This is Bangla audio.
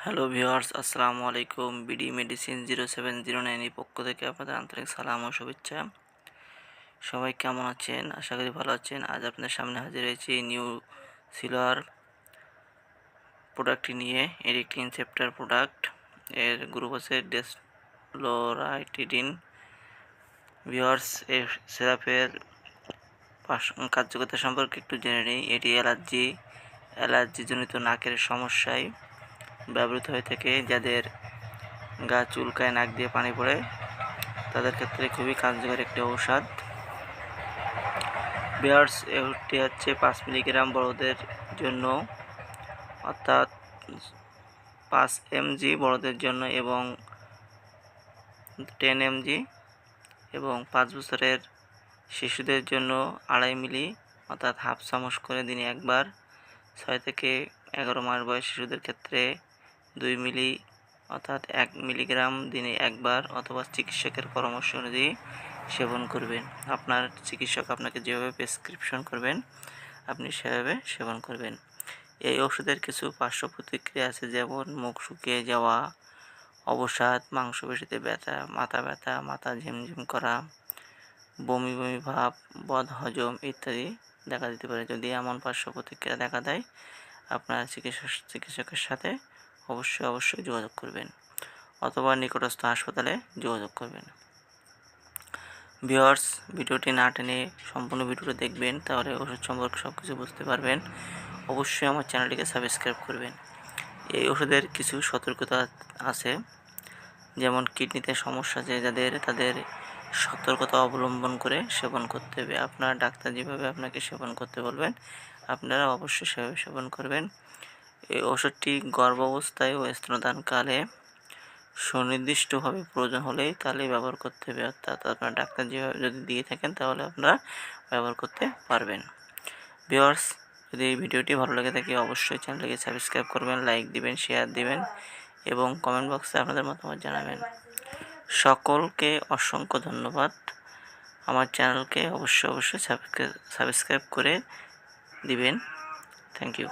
হ্যালো ভিউয়ার্স, আসসালামু আলাইকুম। বিডি মেডিসিন 0709 এর পক্ষ থেকে আপনাদের আন্তরিক সালাম ও শুভেচ্ছা। সবাই কেমন আছেন? আশা করি ভালো আছেন। আজ আপনাদের সামনে হাজির হয়েছি নিউ সিলোয়ার প্রোডাক্টটি নিয়ে। এর একটি ইনসেপ্টার প্রোডাক্ট। এর গ্রুপ আছে ডেসলোরাইটিডিন। ভিউয়ার্স, এর সিরাপের কার্যকরিতা সম্পর্কে একটু জেনে নিই। এটি অ্যালার্জিজনিত নাকের সমস্যায় ব্যবহৃত হয়ে থাকে। যাদের গা চুলকায়, নাক দিয়ে পানি পড়ে, তাদের ক্ষেত্রে খুবই কার্যকর একটি ঔষধ। বিয়ার্স, এটি হচ্ছে 5 মিলিগ্রাম বড়দের জন্য, অর্থাৎ 5 mg বড়দের জন্য এবং 10 mg, এবং 5 বছরের শিশুদের জন্য 2.5 মিলি, অর্থাৎ হাফ চামচ করে দিনে একবার। 6 থেকে 11 মাস বয়স শিশুদের ক্ষেত্রে 2 মিলি, অর্থাৎ 1 মিলিগ্রাম দিনে একবার, অথবা চিকিৎসকের পরামর্শ অনুযায়ী সেবন করবেন। আপনার চিকিৎসক আপনাকে যেভাবে প্রেসক্রিপশন করবেন আপনি সেভাবে সেবন করবেন। এই ওষুধের কিছু পার্শ্ব প্রতিক্রিয়া আছে, যেমন মুখ শুকিয়ে যাওয়া, অবসাদ, মাংসপেশিতে ব্যথা, মাথা ঝিমঝিম করা, বমি বমি ভাব, বদহজম ইত্যাদি দেখা দিতে পারে। যদি এমন পার্শ্ব প্রতিক্রিয়া দেখা দেয়, আপনার চিকিৎসকের সাথে অবশ্যই যোগাযোগ করবেন, অথবা নিকটস্থ হাসপাতালে যোগাযোগ করবেন। ভিউয়ার্স, ভিডিওটি না টেনে সম্পূর্ণ ভিডিওটি দেখবেন, তাহলে ওষুধ সম্পর্কে সব কিছু বুঝতে পারবেন। অবশ্যই আমার চ্যানেলটিকে সাবস্ক্রাইব করবেন। এই ওষুধের কিছু সতর্কতা আছে, যেমন কিডনিতে সমস্যা আছে যাদের, তাদের সতর্কতা অবলম্বন করে সেবন করতে হবে। আপনার ডাক্তার যেভাবে আপনাকে সেবন করতে বলবেন আপনারা অবশ্যই সেভাবে সেবন করবেন। এই ওষুধটি গর্ভাবস্থায় ও স্তন্যদানকালে সুনির্দিষ্টভাবে প্রয়োজন হলেই তাহলেই ব্যবহার করতে হবে, অর্থাৎ আপনার ডাক্তার যেভাবে যদি দিয়ে থাকেন তাহলে আপনারা ব্যবহার করতে পারবেন। ভিউয়ার্স, যদি এই ভিডিওটি ভালো লাগে থাকে অবশ্যই চ্যানেলটিকে সাবস্ক্রাইব করবেন, লাইক দিবেন, শেয়ার দিবেন এবং কমেন্ট বক্সে আপনাদের মতামত জানাবেন। সকলকে অসংখ্য ধন্যবাদ। আমার চ্যানেলকে অবশ্যই সাবস্ক্রাইব করে দিবেন। Thank you.